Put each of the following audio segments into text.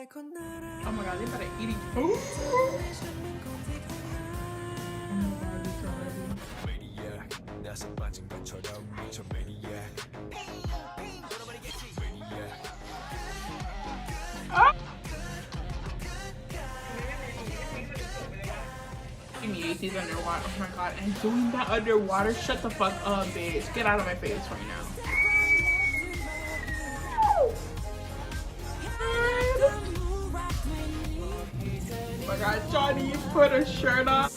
Oh my god, they better eat each other. Oh my god, it's so ready. These underwater. Oh my god, and doing that underwater. Shut the fuck up, bitch. Get out of my face right now. Oh my god, Johnny, put a shirt on.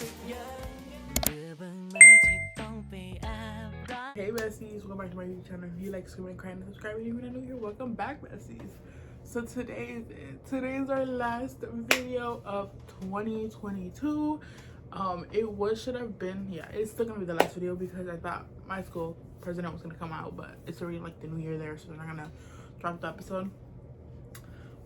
Hey besties, welcome back to my YouTube channel. If you like screaming and crying, subscribe. If you're new here, welcome back, besties. So today is it. Today's our last video of 2022. It should have been, yeah, it's still gonna be the last video because I thought my school president was gonna come out, but it's already like the new year there, so they're not gonna drop the episode.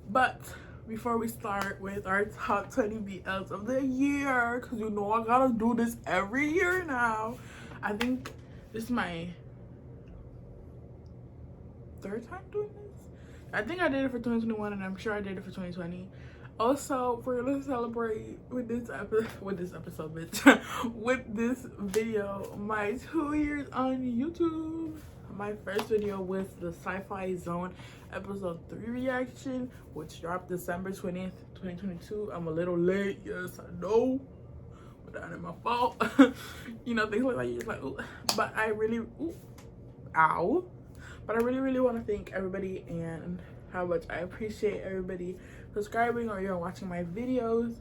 But before we start with our top 20 BLs of the year, because you know I gotta do this every year now. I think this is my third time doing this. I think I did it for 2021 and I'm sure I did it for 2020. Also, we're gonna celebrate with this episode, bitch, with this video, my 2 years on YouTube. My first video was the Sci-Fi Zone episode 3 reaction, which dropped December 20th, 2022. I'm a little late, yes, I know, but that ain't my fault. You know, things like that, you're just like, ooh. But I really, ooh, ow. But I really want to thank everybody and how much I appreciate everybody subscribing or you're watching my videos.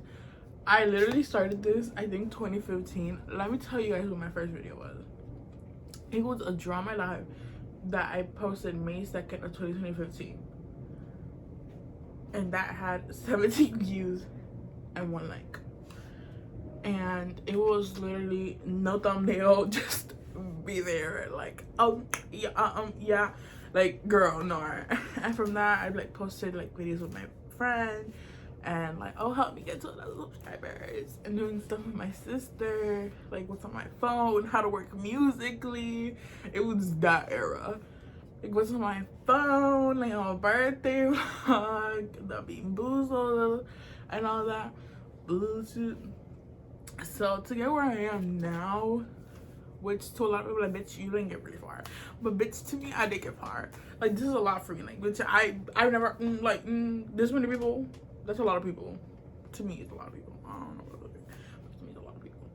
I literally started this, I think 2015. Let me tell you guys what my first video was. It was a drama live that I posted May 2nd of 2015. And that had 17 views and 1 like. And it was literally no thumbnail, just be there like, yeah, like, girl, no. And from that I like posted like videos with my friend and like, oh, help me get to 1,000 subscribers, and doing stuff with my sister, like what's on my phone, how to work Musically. It was that era, like what's on my phone, like on my birthday vlog, the being boozled and all that bullshit. So to get where I am now, which to a lot of people, like, bitch, you didn't get really far, but bitch, to me, I did get far. Like, this is a lot for me. Like, bitch, I've never this many people. That's a lot of people. To me, it's a lot of people. I don't know what it is, but to me, it's a lot of people.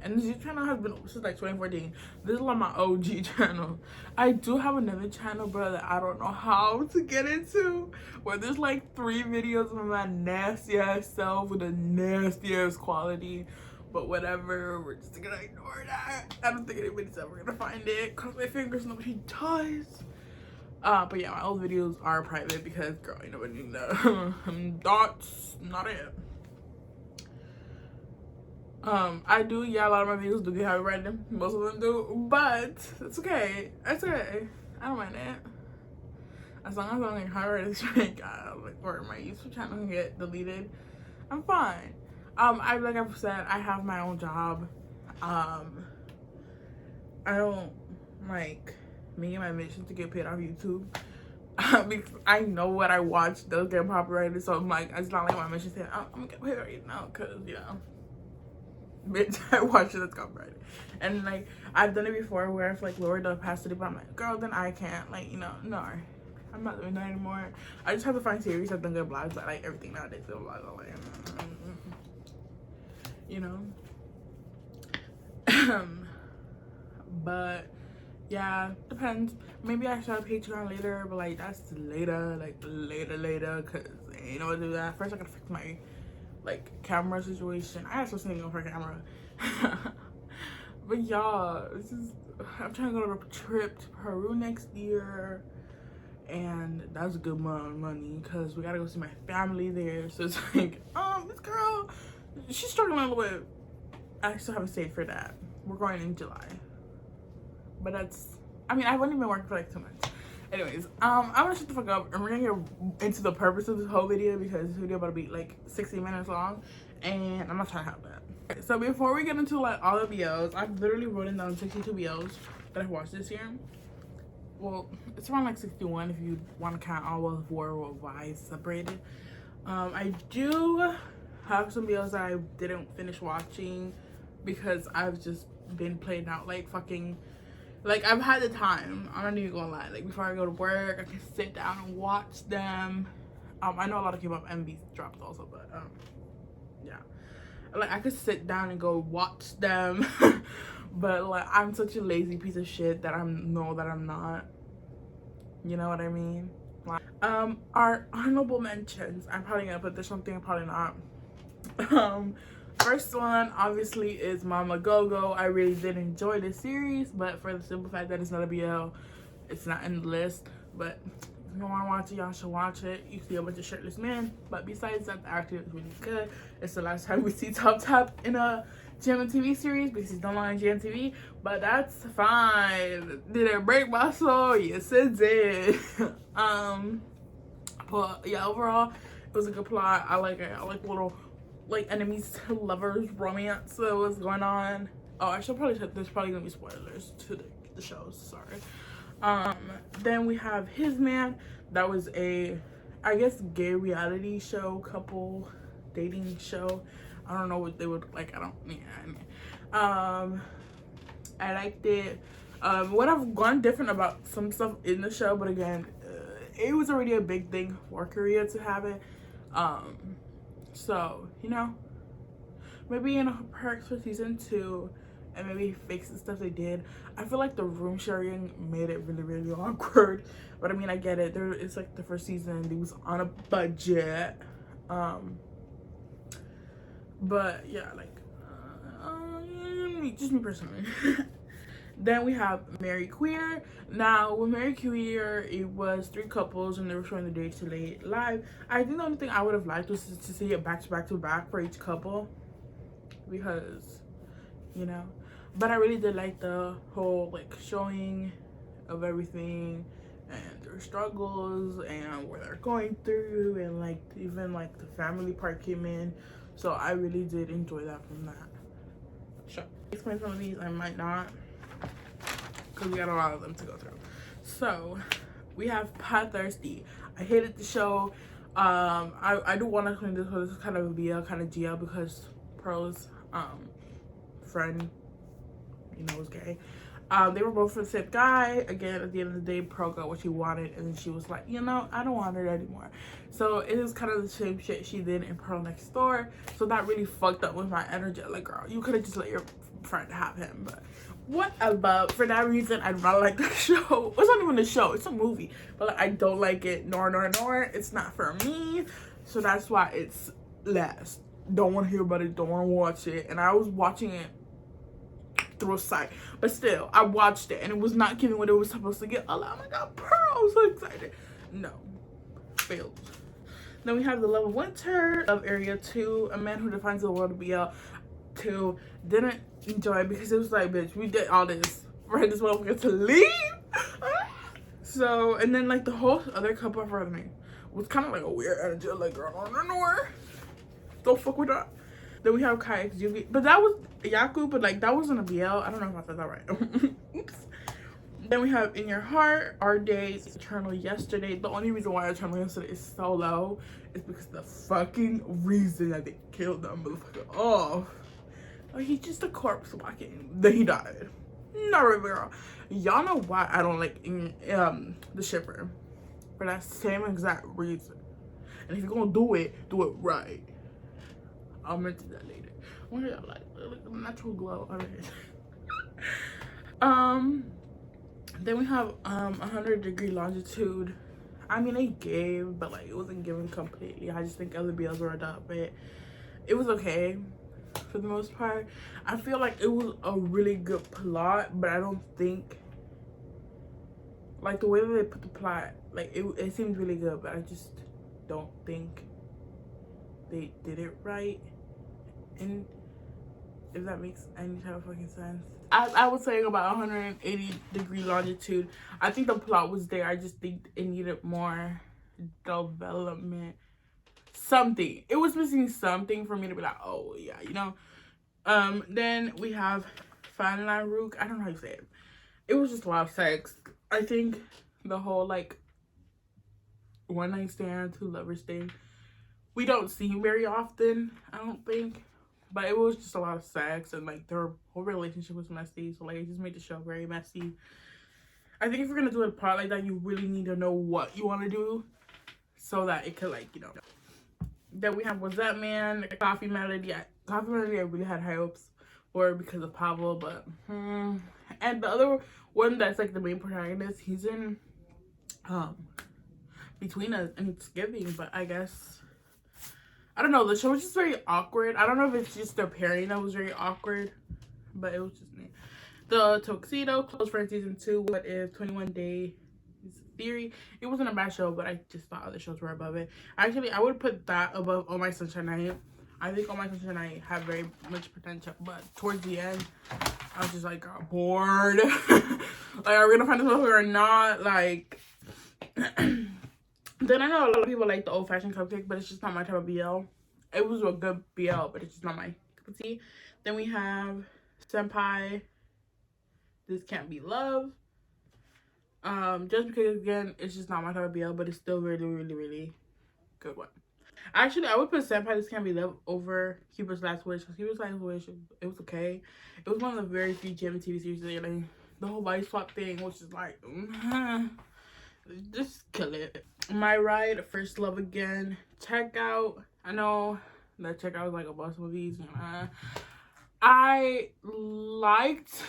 And this channel has been since like 2014. This is like my OG channel. I do have another channel, bro, that I don't know how to get into, where there's like 3 videos of my nasty ass self with a nasty ass quality. But whatever, we're just gonna ignore that. I don't think anybody's ever gonna find it. Cross my fingers, nobody does. But yeah, my old videos are private because, girl, you know what I mean. That's not it. I do, yeah, a lot of my videos do get copyrighted. Most of them do, but it's okay. It's okay. I don't mind it. As long as I don't get copyrighted strike, or my YouTube channel can get deleted, I'm fine. Like I've said, I have my own job. I don't like making my mission to get paid off YouTube. Because I know what I watch does get copyrighted, so I'm like, it's not like my mission saying, oh, I'm gonna get paid right now, because, you know, bitch, I watch it that's copyrighted. And like, I've done it before where I've like lowered the opacity, but I'm like, girl, then I can't, like, you know, no, I'm not doing that anymore. I just have to find series. I've done good vlogs. I like everything nowadays. So vlogs are like, you know. But yeah, depends. Maybe I should have Patron later, but like that's later, like later, cause I ain't know what to do that. First I gotta fix my like camera situation. I have something on for camera. But y'all, I'm trying to go on a trip to Peru next year, and that's a good amount of money because we gotta go see my family there. So it's like, this girl, she's struggling a little bit. I still haven't saved for that. We're going in July, but that's, I mean, I've only been working for like 2 months. Anyways, I'm gonna shut the fuck up and we're gonna get into the purpose of this whole video because this video about to be like 60 minutes long and I'm not trying to have that. Okay, so before we get into like all the BLs, I've literally written down 62 BLs that I've watched this year. well, it's around like 61 if you want to count all of war or Y's separated. I do have some BLs that I didn't finish watching because I've just been playing out like fucking, like I've had the time. I'm not even gonna lie. Like before I go to work, I can sit down and watch them. I know a lot of K-pop MVs dropped also, but yeah, like I could sit down and go watch them. But like I'm such a lazy piece of shit that I'm not. You know what I mean? Like, our honorable mentions. I'm probably gonna put this something, I'm probably not. First one obviously is Mama Go-Go. I really did enjoy this series, but for the simple fact that it's not a BL, it's not in the list. But if you want to watch it, y'all should watch it. You see a bunch of shirtless men, but besides that, the acting is really good. It's the last time we see Top in a GMTV series because he's no longer in GMTV, but that's fine. Did it break my soul? Yes, it did. But yeah, overall, it was a good plot. I like it. I like little like enemies to lovers romance that was going on. Oh, I should probably say there's probably gonna be spoilers to the shows. Sorry. Then we have His Man. That was a, I guess, gay reality show, couple dating show. I don't know what they would like. I don't. Yeah. I liked it. What I've gone different about some stuff in the show, but again, it was already a big thing for Korea to have it. So you know, maybe in perks for season 2, and maybe fix the stuff they did. I feel like the room sharing made it really awkward, but I mean, I get it. It's like the first season, it was on a budget. But yeah, like just me personally. Then we have Marry Queer. Now with Marry Queer, it was 3 couples and they were showing the dates late live. I think the only thing I would have liked was to see it back to back for each couple, because you know, but I really did like the whole like showing of everything and their struggles and what they're going through, and like even like the family part came in, so I really did enjoy that from that show. Explain some of these, I might not, because we got a lot of them to go through. So we have Pot Thirsty. I hated the show. I do want to claim this was kind of a BL, kind of GL, because Pearl's friend, you know, was gay. They were both for the same guy. Again, at the end of the day, Pearl got what she wanted, and then she was like, you know, I don't want it anymore. So it is kind of the same shit she did in Pearl Next Door. So that really fucked up with my energy. Like, girl, you could have just let your friend have him. But whatever. For that reason, I do not like the show. It's not even a show, it's a movie. But like, I don't like it. Nor. It's not for me. So that's why it's last. Don't want to hear about it. Don't want to watch it. And I was watching it through a site, but still I watched it and it was not giving what it was supposed to get. Oh my god, Pearl, I'm so excited. No, failed. Then we have The Love of Winter of Area 2, A Man Who Defines the World of BL 2. Didn't enjoy it because it was like, bitch, we did all this for this motherfucker to leave. So, and then like the whole other couple in front of me was kind of like a weird energy, like, girl, no, don't fuck with that. Then we have Kai X Yugi, but that was YAKU, but like that wasn't a BL. I don't know if I said that right. Oops. Then we have In Your Heart, Our Days, Eternal Yesterday. The only reason why Eternal Yesterday is so low is because the fucking reason that they killed that motherfucker off. Like, he's just a corpse walking. Then he died. Not really, girl. Y'all know why I don't like the shipper, for that same exact reason. And if you're gonna do it right. I'll mention that later. What do y'all like? A natural glow. Alright. Then we have 100-degree longitude. I mean, they gave, but like it wasn't given completely. I just think other BLs were up, but it was okay for the most part. I feel like it was a really good plot, but I don't think, like, the way that they put the plot, like it seemed really good, but I just don't think they did it right. And if that makes any type of fucking sense. I was saying about 180-degree longitude, I think the plot was there. I just think it needed more development. Something. It was missing something for me to be like, oh yeah, you know. Then we have Fan La Rook. I don't know how you say it. It was just a lot of sex. I think the whole like one night stand, two lovers thing, we don't see very often, I don't think. But it was just a lot of sex, and like their whole relationship was messy, so like it just made the show very messy. I think if you're gonna do a part like that, you really need to know what you want to do so that it could, like, you know. Then we have Was That Man, Coffee Melody. Coffee Melody I really had high hopes for because of Pablo, but and the other one that's like the main protagonist, he's in Between Us and Thanksgiving, but I guess I don't know, the show was just very awkward. I don't know if it's just their pairing that was very awkward, but it was just me. The Tuxedo, Close Friends Season 2, What If, 21 Day Theory. It wasn't a bad show, but I just thought other shows were above it. Actually, I would put that above All My Sunshine Night. I think All My Sunshine Night had very much potential, but towards the end, I was just like, got bored. Like, are we gonna find this movie or not? Like, then I know a lot of people like the Old Fashioned Cupcake, but it's just not my type of BL. It was a good BL, but it's just not my cup of tea. Then we have Senpai, This Can't Be Love. Just because, again, it's just not my type of BL, but it's still really, really, really good one. Actually, I would put Senpai, This Can't Be Love over Cupid's Last Wish, because Cupid's Last Wish, it was okay. It was one of the very few gym TV series that, like, the whole body swap thing, which is like, just kill it. My Ride, First Love Again, Check Out. I know that Check Out is like a bunch of movies. I liked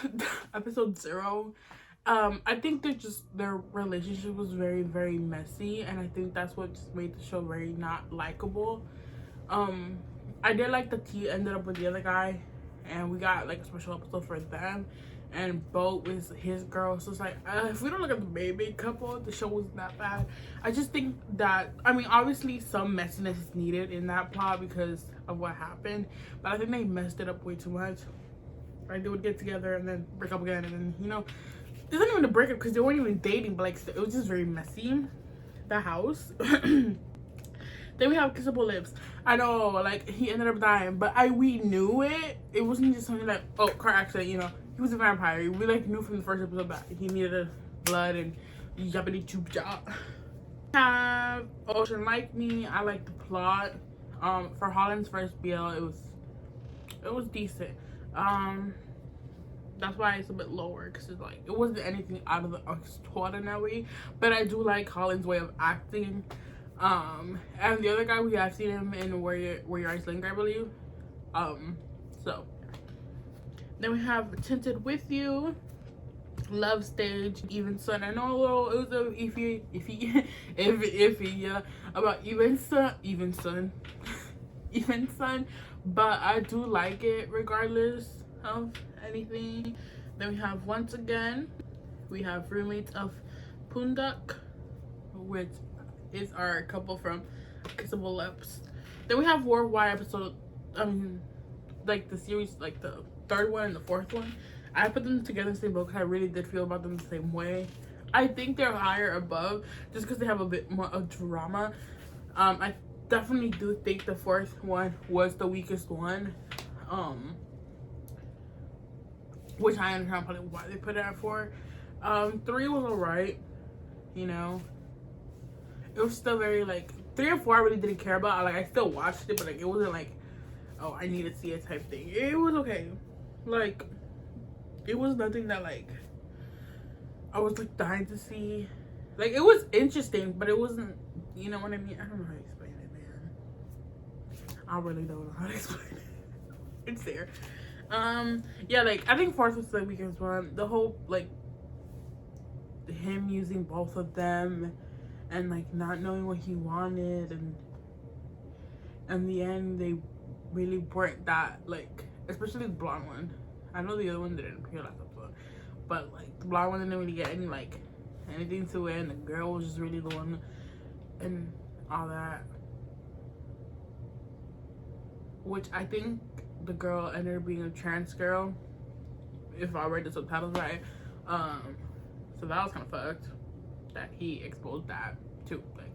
episode 0. I think their relationship was very, very messy, and I think that's what just made the show very not likable. I did like that T ended up with the other guy, and we got like a special episode for them, and Boat was his girl. So it's like, if we don't look at the baby couple, the show was not bad. I just think that, I mean, obviously some messiness is needed in that plot because of what happened, but I think they messed it up way too much. Like, they would get together and then break up again, and then, you know, it wasn't even a breakup because they weren't even dating, but like it was just very messy, the house. Then we have Kissable Lips. I know, like, he ended up dying, but we knew it. It wasn't just something like, oh, car accident, you know. He was a vampire. We like knew from the first episode that he needed blood and yappity choop chop. Have Ocean Like Me. I like the plot. For Holland's first BL, it was decent. That's why it's a bit lower, because it's like it wasn't anything out of the extraordinary, but I do like Holland's way of acting. And the other guy, we have seen him in Where Your Eyes Linger, I believe. So then we have Tinted With You, Love Stage, Even Sun. I know it was a iffy about Even Sun, but I do like it regardless of anything. Then we have Once Again. We have Roommates of Pundak, which is our couple from Kissable Lips. Then we have Worldwide episode, like the series, like the third one and the fourth one. I put them together in the same book because I really did feel about them the same way. I think they're higher above just because they have a bit more of drama. I definitely do think the fourth one was the weakest one. Which I understand probably why they put it at 4. 3 was alright, you know. It was still very, like, 3 and 4 I really didn't care about. I still watched it, but like it wasn't like, oh, I need to see it type thing. It was okay. Like, it was nothing that like I was like dying to see. Like, it was interesting, but it wasn't, you know what I mean? I don't know how to explain it, man. I really don't know how to explain it. It's there. Yeah, like, I think 4th was the weakest one. The whole, like, him using both of them and, like, not knowing what he wanted, and in the end, they really weren't that, like, especially the blonde one. I know the other one didn't appear last episode, but, like, the blonde one didn't really get any, like, anything to it, and the girl was just really the one, and all that. Which I think the girl ended up being a trans girl, if I read the subtitles right. So that was kind of fucked that he exposed that to, like,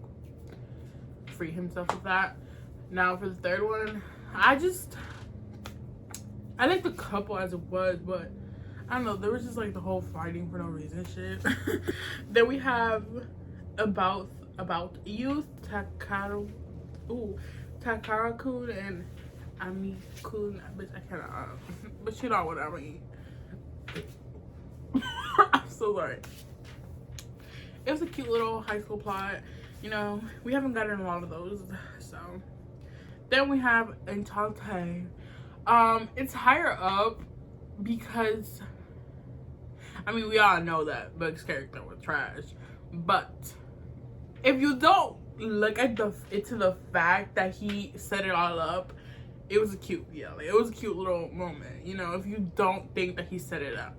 free himself of that. Now for the third one, I like the couple as it was, but I don't know, there was just like the whole fighting for no reason shit. Then we have about youth, Takara-kun and Ami-kun, bitch, I cannot, but you know what I mean. I'm so sorry. It was a cute little high school plot, you know, we haven't gotten a lot of those, so. Then we have Entente. It's higher up because, I mean, we all know that Bug's character was trash, but if you don't look at the fact that he set it all up, it was a cute, yeah, like, it was a cute little moment, you know, if you don't think that he set it up.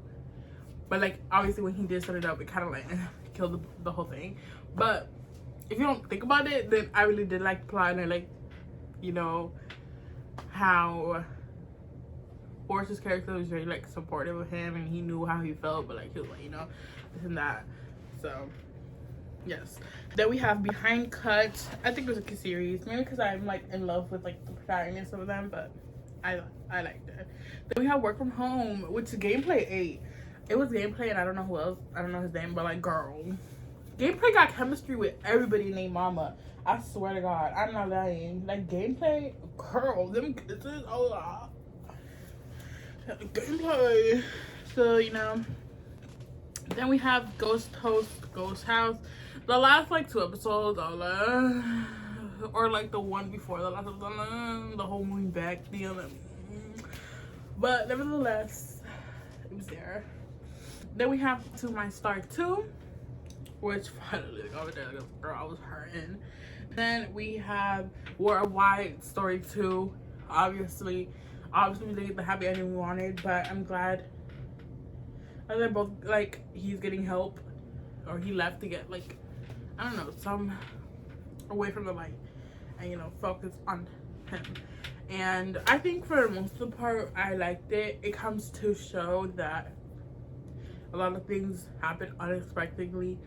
But like, obviously when he did set it up, it kind of like killed the whole thing. But if you don't think about it, then I really did like the plot, and I like, you know, how Forrest's character was very like supportive of him, and he knew how he felt, but like he was like, you know, this and that. So yes. Then we have Behind Cut. I think it was a good series, maybe because I'm like in love with like the protagonists of them, but I liked it. Then we have Work From Home, which Gameplay 8. It was Gameplay and I don't know who else, I don't know his name, but like, girl, Gameplay got chemistry with everybody named Mama. I swear to God, I'm not lying. Like, Gameplay, girl, them kisses, oh, Gameplay. So, you know. Then we have Ghost House. The last like 2 episodes, or like the one before the last episode, the whole movie back deal. But nevertheless, it was there. Then we have To My Star 2, which finally over there, girl, I was hurting. Then we have Worldwide Story 2. Obviously we didn't get the happy ending we wanted, but I'm glad that they're both like, he's getting help, or he left to get like, I don't know, some away from the light, and you know, focus on him. And I think for most of the part, I liked it. It comes to show that a lot of things happen unexpectedly,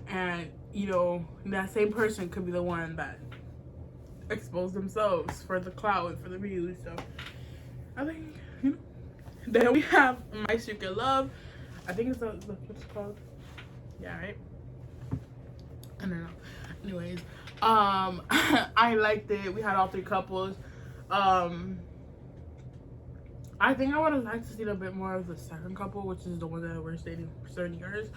and you know, that same person could be the one that exposed themselves for the clout, for the views. So I think, you know. Then we have My Secret Love. I think it's what's it called? Yeah, right? I don't know. Anyways, I liked it. We had all 3 couples. I think I would have liked to see a bit more of the second couple, which is the one that we're dating for 7 years.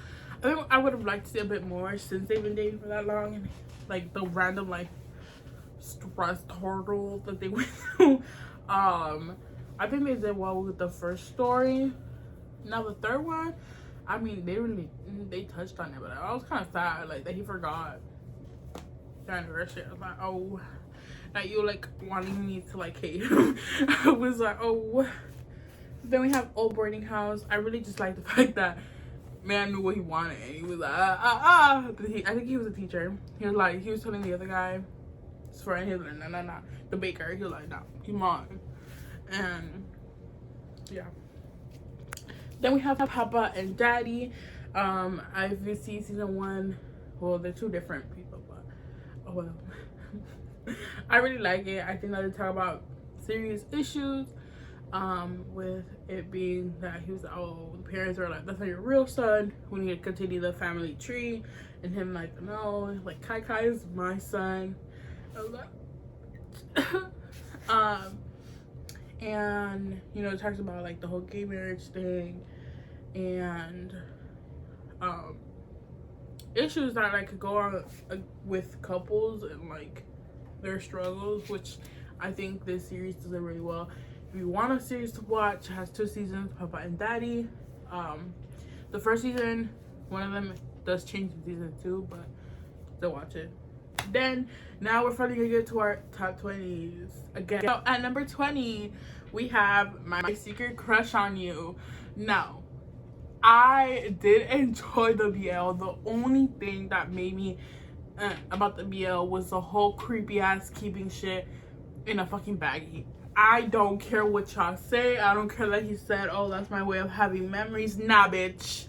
I think I would have liked to see a bit more since they've been dating for that long, and like the random like stress hurdle that they went through. I think they did well with the first story. Now the third one, I mean, they touched on it, but I was kind of sad like that he forgot the anniversary. I was like, oh, that you like wanting me to like hate him. I was like, oh. Then we have Old Boarding House. I really just like the fact that man knew what he wanted, and he was like, I think he was a teacher. He was telling the other guy, his friend, he was like, no, the baker. He was like, no, he's mine. And yeah. Then we have Papa and Daddy. I've seen season 1. Well, they're 2 different people, but oh well. I really like it. I think that they talk about serious issues, with it being that he was like, oh, the parents are like, that's not your real son, we need to continue the family tree, and him like, no, like Kai is my son. I was like and you know, it talks about like the whole gay marriage thing, and issues that like could go on with couples and like their struggles, which I think this series does it really well. If you want a series to watch, it has 2 seasons, Papa and Daddy. The first season, one of them does change in season 2, but still watch it. Then now we're finally gonna get to our top 20s again. So at number 20, we have My Secret Crush on You. Now, I did enjoy the BL. The only thing that made me about the BL was the whole creepy ass keeping shit in a fucking baggie. I don't care what y'all say. I don't care that he said, oh, that's my way of having memories. Nah, bitch.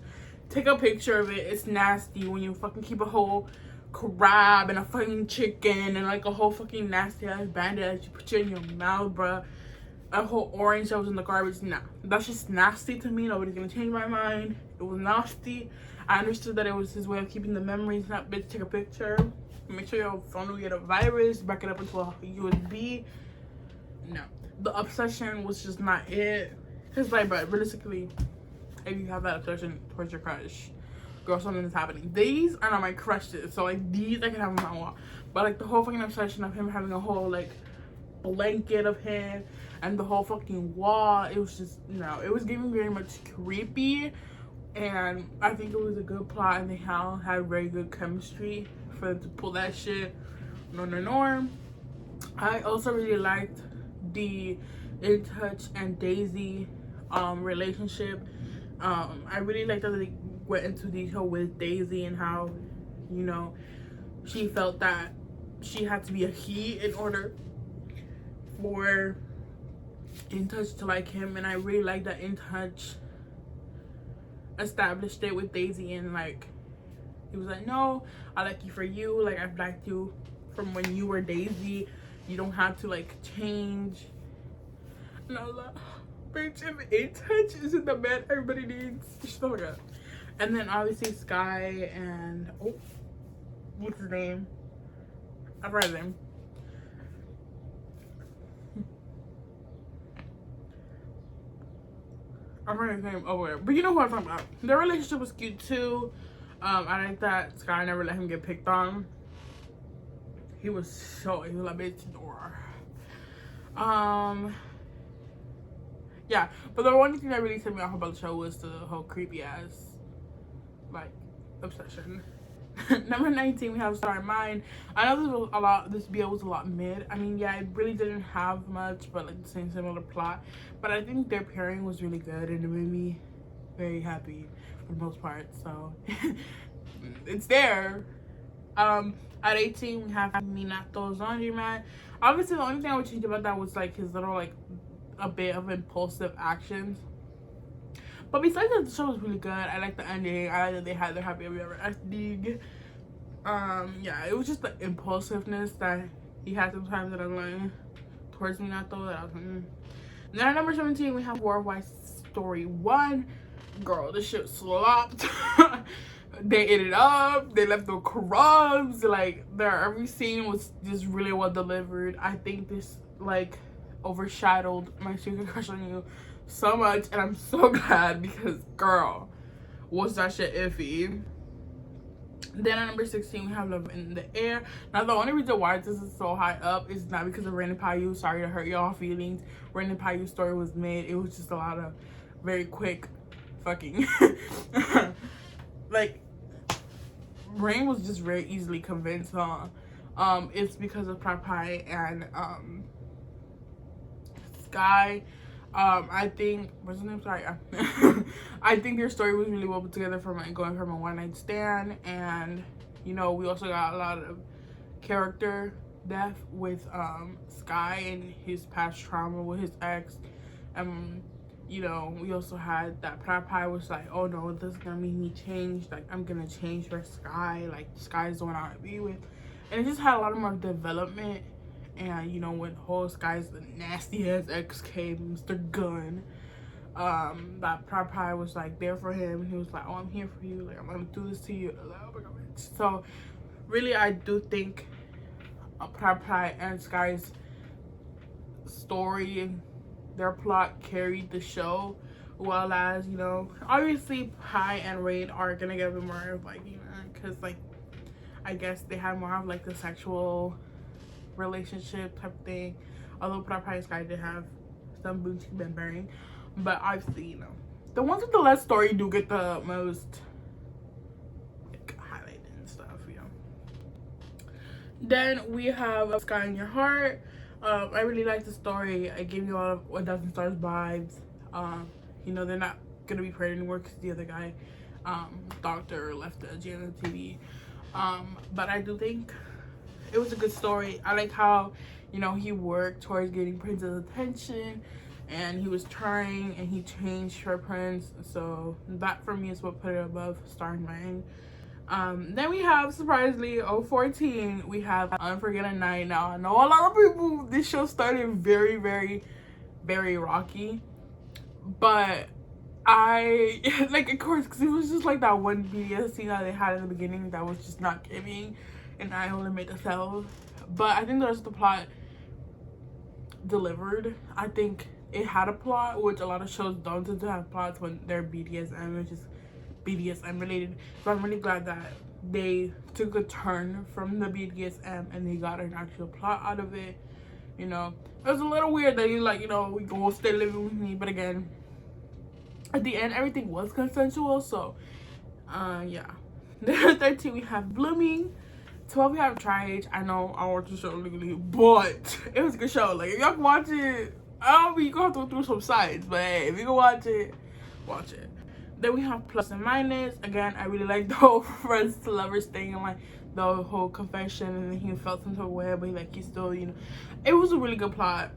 Take a picture of it. It's nasty when you fucking keep a whole crab and a fucking chicken and like a whole fucking nasty ass bandit that you put in your mouth, bruh. a whole orange that was in the garbage. Nah, that's just nasty to me. Nobody's gonna change my mind. It was nasty. I understood that it was his way of keeping the memories. Not bitch, take a picture, make sure your phone will get a virus, back it up into a USB. No, the obsession was just not it. Cause like, but realistically, if you have that obsession towards your crush, girl, something is happening. These are not my crushes, so like these I can have on my wall. But like the whole fucking obsession of him having a whole like blanket of him and the whole fucking wall, it was just, no, it was giving very much creepy. And I think it was a good plot, and they had very good chemistry for them to pull that shit. No. I also really liked the In Touch and Daisy relationship. I really liked that they went into detail with Daisy and how, you know, she felt that she had to be a he in order for In Touch to like him. And I really like that In Touch established it with Daisy, and like he was like, no, I like you for you, like I've liked you from when you were Daisy, you don't have to like change. And I was like, bitch, if In Touch isn't the man everybody needs, shut the fuck up. And then obviously Sky and, oh, what's his name, I forgot his name. I'm running his name over, but you know who I'm talking about. Their relationship was cute too. I like that Sky never let him get picked on. He was like, bitch, door. Yeah, but the one thing that really set me off about the show was the whole creepy ass like obsession. Number 19, we have Star Mine. I know this BL was a lot mid. I mean, yeah, it really didn't have much, but like the same similar plot. But I think their pairing was really good, and it made me very happy for the most part. So it's there. At 18, we have Minato's laundromat. Obviously, the only thing I would change about that was like his little like a bit of impulsive actions. But besides that, the show was really good. I like the ending. I like that they had their happy ever ending. Yeah, it was just the impulsiveness that he had sometimes that I'm like towards Minato, that I was like, Then at number 17, we have War of Why Story 1. Girl, this shit slopped. They ate it up. They left the crumbs. Like, every scene was just really well delivered. I think this like overshadowed My Secret Crush on You so much, and I'm so glad, because girl, was that shit iffy. Then at number 16, we have Love in the Air. Now, the only reason why this is so high up is not because of Ren and Payu. Sorry to hurt y'all feelings. Ren and Payu's story was mid. It was just a lot of very quick fucking. Like, Rain was just very easily convinced, huh? It's because of Pai and Sky. I think, what's his name? Sorry. I think their story was really well put together from like going from a one-night stand, and you know, we also got a lot of character depth with Sky and his past trauma with his ex. You know, we also had that Pai was like, oh no, this is gonna make me change, like I'm gonna change for Sky, like Sky's the one I wanna be with. And it just had a lot of more development. And you know, when whole Sky's the nasty ass ex came, Mr. Gun, that Pai was like there for him. He was like, oh, I'm here for you, like I'm gonna do this to you. Oh my God. So really, I do think Pai and Sky's story, their plot carried the show, well as, you know, obviously Pai and Raid are gonna get a bit more of like, you know, because like I guess they had more of like the sexual relationship type thing, although Pai and Sky did have some boutique been, but obviously, you know, the ones with the less story do get the most like highlighted and stuff, you know. Then we have Sky in Your Heart. I really like the story. I gave you a lot of 1,000 Stars vibes. You know, they're not gonna be paired anymore because the other guy, Doctor, left the GNTV. But I do think it was a good story. I like how, you know, he worked towards getting Prince's attention, and he was trying, and he changed for Prince. So that for me is what put it above Star and Rain. Then we have, surprisingly, 014, we have Unforgettable Night. Now, I know a lot of people, this show started very, very, very rocky. But I like, of course, because it was just like that one BTS scene that they had in the beginning that was just not giving, and I only made a self. But I think the rest of the plot delivered. I think it had a plot, which a lot of shows don't tend to have plots when they're BDSM, which is BDSM related. So I'm really glad that they took a turn from the BDSM and they got an actual plot out of it. You know, it was a little weird that you like, you know, we go stay living with me, but again, at the end everything was consensual. So yeah. Then 13 we have Blooming. 12 we have Tri-H. I know I watched the show legally, but it was a good show. Like, if y'all can watch it, you gonna have to go through some sides, but hey, if you can watch it, watch it. Then we have Plus and Minus. Again, I really like the whole friends to lovers thing, and like the whole confession, and then he felt some sort of way, but he still, you know, it was a really good plot.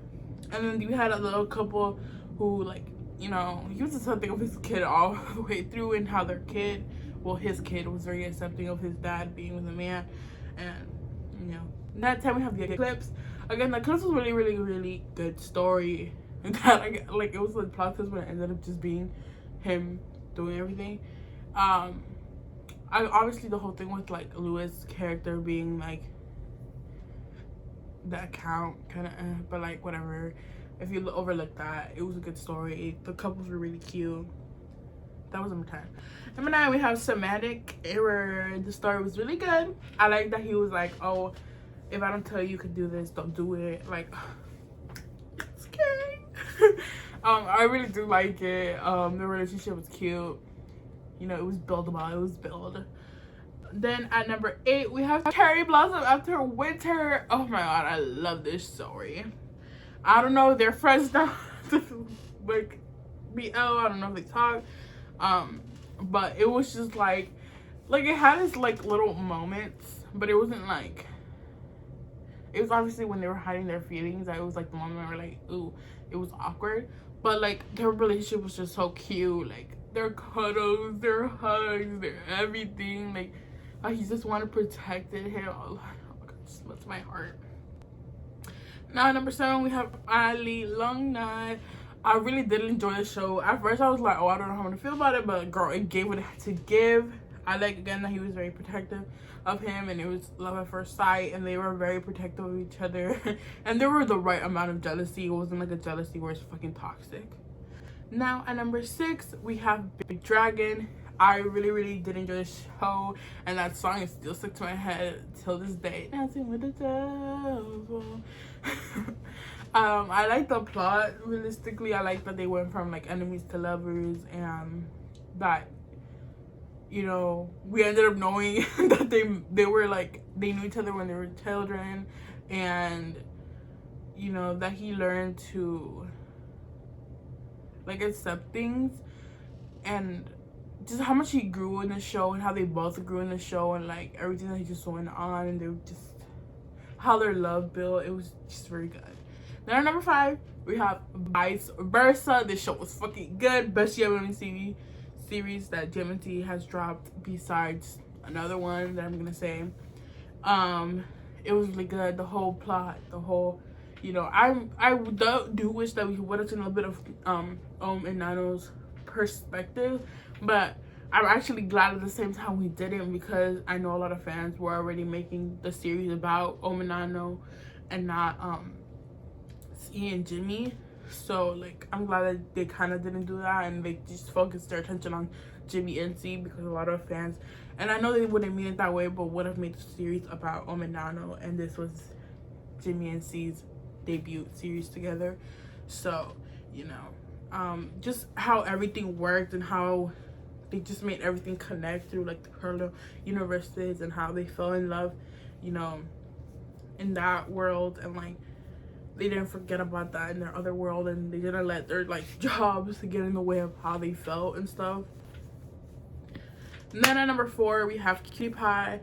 And then you had a little couple who, like, you know, he was accepting of his kid all the way through, and how their kid, well, his kid was very accepting of his dad being with a man. And, you know, that time we have the Eclipse. Again, the Eclipse was really, really, really good story. And that, like, it was like plot twist, but it ended up just being him doing everything. I obviously the whole thing with like Lewis' character being like the account kind of, but like whatever. If you overlook that, it was a good story. The couples were really cute. That was number 10. Number 9 we have Semantic Error. The story was really good. I like that he was like, oh, if I don't tell you could do this, don't do it. Like, it's scary. I really do like it. The relationship was cute. You know, it was buildable. It was build. Then at number 8 we have Cherry Blossom After Winter. Oh my god, I love this story. I don't know, they're friends now. Like BL, I don't know if they talk. But it was just like it had its like little moments, but it wasn't like, it was obviously when they were hiding their feelings that it was like the moment where like, ooh, it was awkward. But like their relationship was just so cute. Like their cuddles, their hugs, their everything. Like he just wanted to protect him. Oh god, it just melts my heart. Now number 7 we have Ali Long Night. I really did enjoy the show. At first I was like, oh, I don't know how I'm gonna feel about it, but girl, it gave what it had to give. I like, again, that he was very protective of him, and it was love at first sight, and they were very protective of each other. And there were the right amount of jealousy. It wasn't like a jealousy where it's fucking toxic. Now at number 6 we have Big Dragon. I really, really did enjoy the show, and that song is still stuck to my head till this day. Dancing with the devil. I like the plot. Realistically, I like that they went from like enemies to lovers, and that, you know, we ended up knowing that they were like, they knew each other when they were children, and you know that he learned to like accept things, and just how much he grew in the show, and how they both grew in the show, and like everything that he just went on, and they were just how their love built. It was just very good. Then at number 5 we have Vice Versa. This show was fucking good. Best GMT series that GMT has dropped, besides another one that I'm gonna say. It was really good. The whole plot, the whole, you know, I do wish that we would have seen a little bit of and Nano's perspective, but I'm actually glad at the same time we didn't, because I know a lot of fans were already making the series about and Nano and not E and Jimmy. So like I'm glad that they kind of didn't do that, and they just focused their attention on Jimmy and C, because a lot of fans, and I know they wouldn't mean it that way, but would have made the series about and Nano, and this was Jimmy and C's debut series together. So, you know, just how everything worked, and how they just made everything connect through like the parallel universes, and how they fell in love, you know, in that world, and like they didn't forget about that in their other world, and they didn't let their like jobs get in the way of how they felt and stuff. And then at number 4 we have Cutie Pie.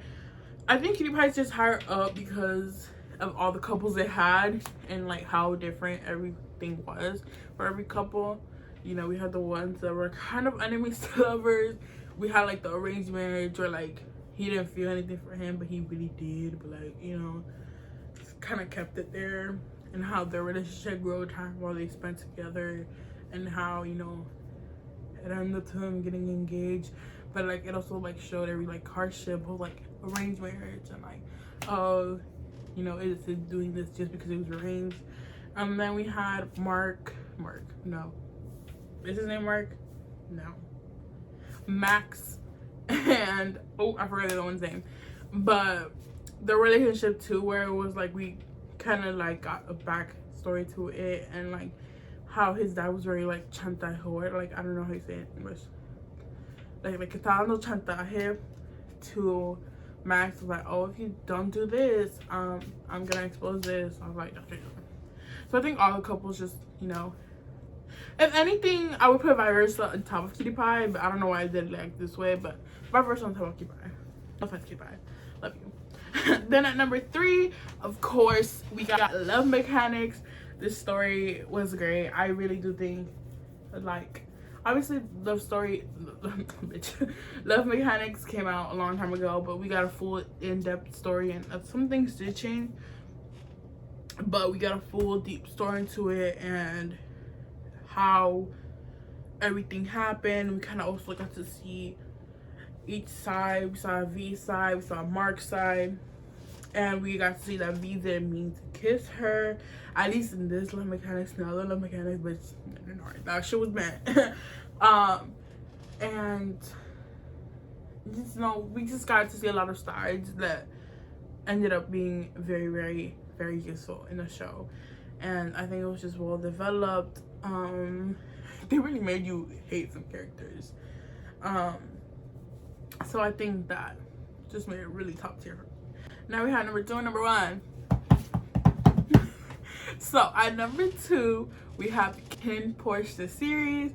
I think Cutie Pie is just higher up because of all the couples they had, and like how different everything was for every couple. You know, we had the ones that were kind of enemies to lovers. We had like the arranged marriage where like he didn't feel anything for him, but he really did, but like, you know, just kind of kept it there. and how their relationship grew over time while they spent together, and how, you know, it ended up to them getting engaged. But like it also like showed every like hardship of like arranged marriage, and like, oh, you know, is it doing this just because it was arranged. Then we had Mark, no, is his name Mark? No, Max, and oh, I forgot the other one's name. But the relationship too, where it was like we kind of like got a backstory to it, and like how his dad was very like chantaje, like I don't know how you say it in English, like que estaba dando chantaje to Max. Was like, oh, if you don't do this, I'm gonna expose this. I was like, okay. So I think all the couples just, you know, if anything, I would put vice versa on top of Cutie Pie, but I don't know why I did it like this way, but vice versa on top of Cutie Pie. No offense, Cutie Pie, love you. Then at number 3, of course, we got Love Mechanics. This story was great. I really do think, like, obviously Love Mechanics came out a long time ago, but we got a full in-depth story, and some things did change, but we got a full deep story into it and how everything happened. We kind of also got to see each side. We saw V's side, we saw Mark's side, and we got to see that V didn't mean to kiss her, at least in this Love Mechanics. No, the Love Mechanics, but no, that shit was bad. And just, you know, we just got to see a lot of sides that ended up being very, very, very useful in the show, and I think it was just well developed. They really made you hate some characters, so I think that just made it really top tier. Now we have number 2 and number 1. So at number 2 we have Kim Porsche the series.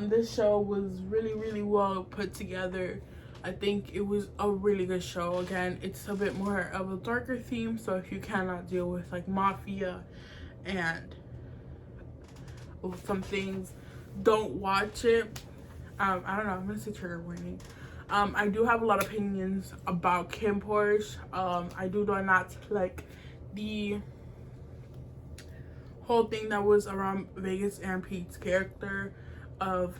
This show was really, really well put together. I think it was a really good show. Again, it's a bit more of a darker theme, so if you cannot deal with like mafia and some things, don't watch it. I don't know, I'm gonna say trigger warning. I do have a lot of opinions about Kim Porsche. I do not like the whole thing that was around Vegas and Pete's character of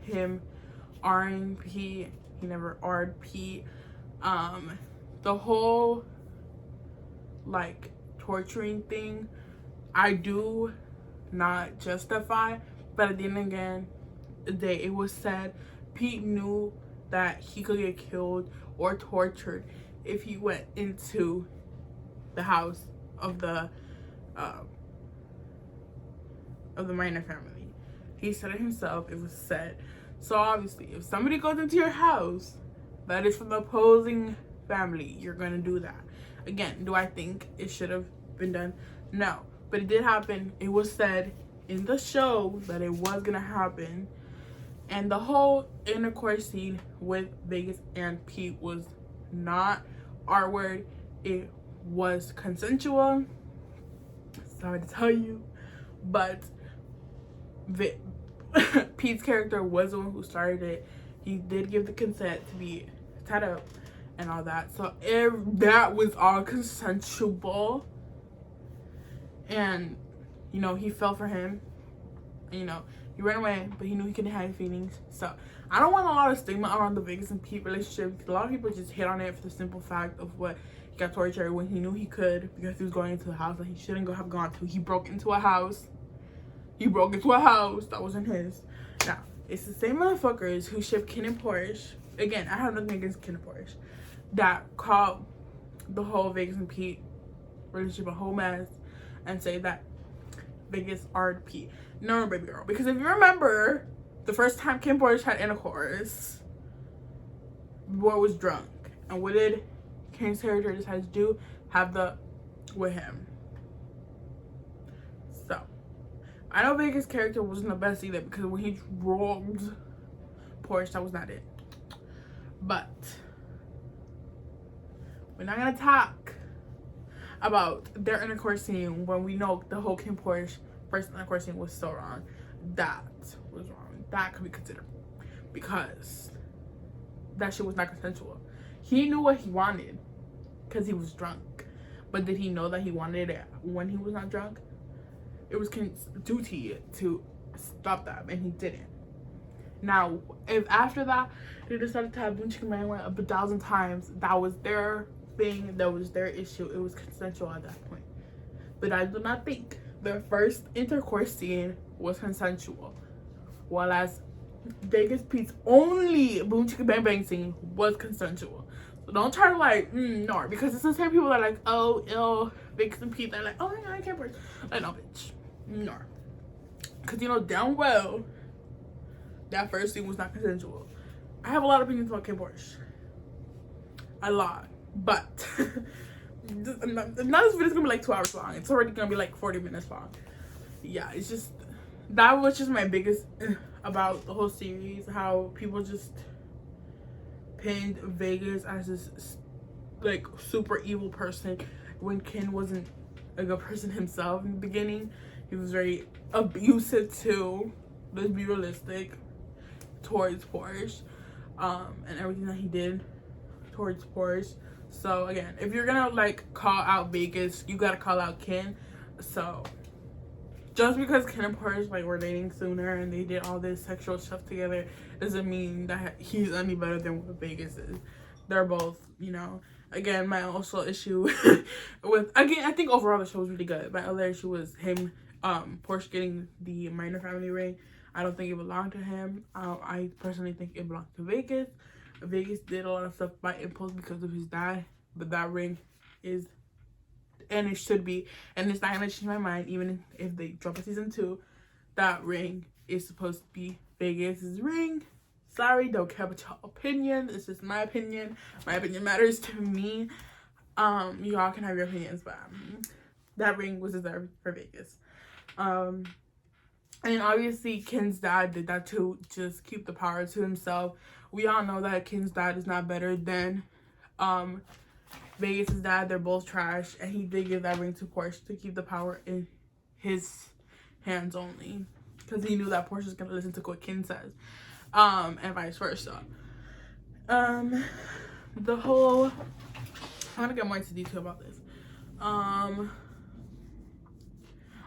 him R-ing Pete. He never R'd Pete. The whole like torturing thing, I do not justify, but at the end again the day, it was said Pete knew that he could get killed or tortured if he went into the house of the minor family. He said it himself. It was said. So obviously, if somebody goes into your house that is from the opposing family, you're gonna do that. Again, do I think it should have been done? No, but it did happen. It was said in the show that it was gonna happen, and the whole intercourse scene with Vegas and Pete was not R-word. It was consensual. Sorry to tell you, but Pete's character was the one who started it. He did give the consent to be tied up and all that, so that was all consensual. And you know, he fell for him, and, you know, he ran away, but he knew he couldn't have feelings. So I don't want a lot of stigma around the Vegas and Pete relationship, because a lot of people just hit on it for the simple fact of what he got tortured when he knew he could, because he was going into a house that he shouldn't have gone to. He broke into a house that wasn't his. Now, it's the same motherfuckers who ship Ken and Porsche. Again, I have nothing against Ken and Porsche, that call the whole Vegas and Pete relationship a whole mess and say that Vegas R'd Pete. No, baby girl. Because if you remember, the first time Kim Porsche had intercourse, boy was drunk. And what did Kim's character decide to do? Have the with him. So I know Vegas' character wasn't the best either, because when he rolled Porsche, that was not it. But we're not gonna talk about their intercourse scene when we know the whole Kim Porsche first intercourse scene was so wrong. That was wrong. That could be considered, because that shit was not consensual. He knew what he wanted because he was drunk, but did he know that he wanted it when he was not drunk? It was Ken's duty to stop that, and he didn't. Now, if after that they decided to have boom chicken bang a 1,000 times, that was their thing, that was their issue. It was consensual at that point. But I do not think their first intercourse scene was consensual, while as Vegas Pete's only boom chicken bang bang scene was consensual. So don't try to like no, because it's the same people that are like, oh ill Vegas and Pete, they're like, oh my god, I can't breathe. Like, no bitch, no, because you know damn well that first scene was not consensual. I have a lot of opinions about Kim Porsche, a lot, but now this video's gonna be like 2 hours long. It's already gonna be like 40 minutes long. Yeah, it's just, that was just my biggest about the whole series, how people just pinned Vegas as this like super evil person when Ken wasn't a good person himself in the beginning. He was very abusive too, let's be realistic, towards Porsche, and everything that he did towards Porsche. So again, if you're gonna like call out Vegas, you gotta call out Ken. So just because Ken and Porsche like were dating sooner and they did all this sexual stuff together doesn't mean that he's any better than what Vegas is. They're both, you know. Again, my also issue with, again, I think overall the show was really good. My other issue was him, Porsche getting the minor family ring. I don't think it belonged to him. I personally think it belonged to Vegas. Vegas did a lot of stuff by impulse because of his dad, but that ring is, and it should be, and it's not gonna change my mind even if they drop a season 2. That ring is supposed to be Vegas's ring. Sorry, don't care about your opinion. It's just my opinion. My opinion matters to me. Y'all can have your opinions, but that ring was deserved for Vegas. And obviously Ken's dad did that to just keep the power to himself. We all know that Ken's dad is not better than Vegas's dad. They're both trash, and he did give that ring to Porsche to keep the power in his hands only, because he knew that Porsche was gonna listen to what Ken says, and vice versa. The whole, I want to get more into detail about this.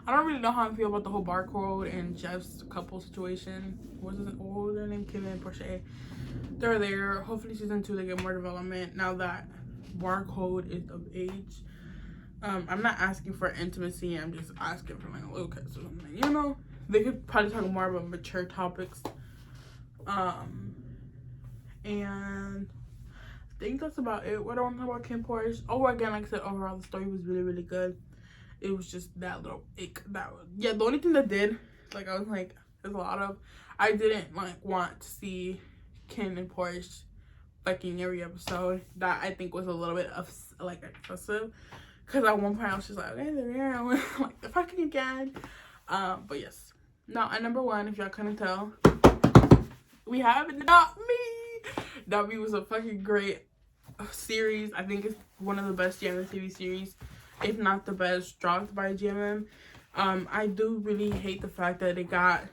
I don't really know how I feel about the whole Barcode and Jeff's couple situation. What was their name? Kim and Porsche. They're there. Hopefully season 2 they get more development now that Barcode is of age. I'm not asking for intimacy. I'm just asking for like a little kiss or something. You know, they could probably talk more about mature topics. And I think that's about it. What I want to talk about Kim Porsche. Oh, again, like I said, overall the story was really, really good. It was just that little ick. That was, yeah, the only thing that did, like, I was like, there's a lot of, I didn't like want to see Ken and Porsche fucking every episode. That I think was a little bit of like excessive, because at one point I was just like, okay, they're here, like they're fucking again. But yes, now at number 1, if y'all couldn't tell, we have Not Me. Not Me was a fucking great series. I think it's one of the best GMM TV series, if not the best, dropped by GMM. I do really hate the fact that it got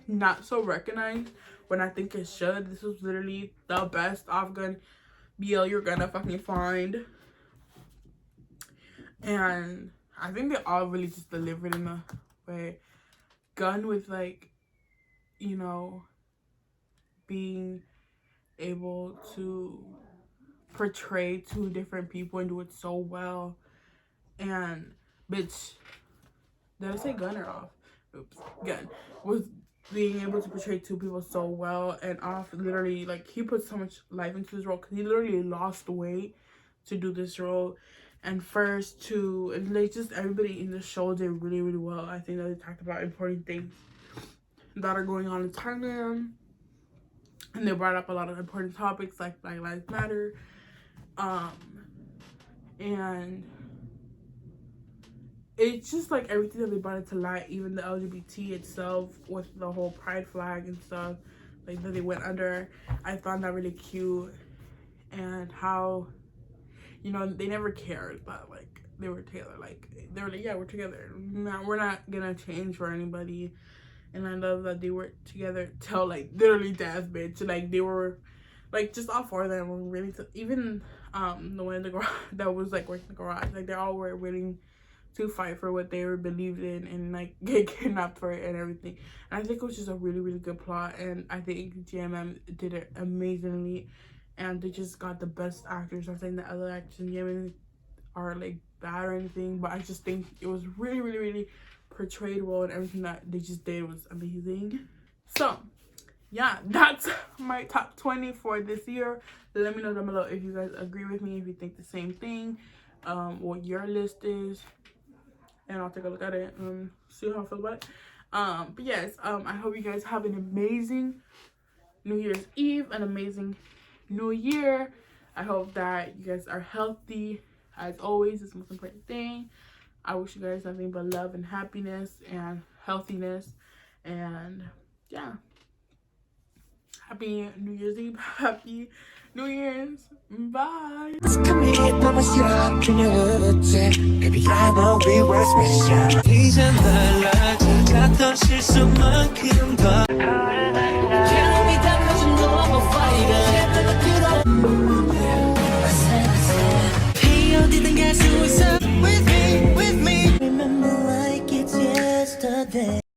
not so recognized when I think it should. This was literally the best Afghan BL you're gonna fucking find, and I think they all really just delivered in a way. Gun with, like, you know, being able to portray 2 different people and do it so well. And bitch, did I say Gun or Off? Oops. Gun was being able to portray 2 people so well, and Off literally, like, he put so much life into this role because he literally lost weight to do this role. And first to, and like just everybody in the show did really, really well. I think that they talked about important things that are going on in Thailand, and they brought up a lot of important topics like Black Lives Matter, and it's just like everything that they brought into light, even the LGBT itself with the whole pride flag and stuff like that they went under. I found that really cute, and how, you know, they never cared, but like they were together. Like they were like, yeah, we're together. No, we're not gonna change for anybody. And I love that they were together till like literally death, bitch. Like they were like just all four of them were really even the one in the garage that was like working the garage, like they all were willing to fight for what they were believed in and like get kidnapped for it and everything. And I think it was just a really good plot, and I think GMM did it amazingly, and they just got the best actors. I'm saying the other actors in GMM are like bad or anything, but I just think it was really portrayed well, and everything that they just did was amazing. So yeah, that's my top 20 for this year. Let me know down below if you guys agree with me, if you think the same thing, what your list is, and I'll take a look at it and see how I feel about it. But yes, I hope you guys have an amazing New Year's Eve, an amazing New Year. I hope that you guys are healthy. As always, it's the most important thing. I wish you guys nothing but love and happiness and healthiness. And yeah, happy New Year's Eve. Happy New Year's. Bye. Remember like it's yesterday.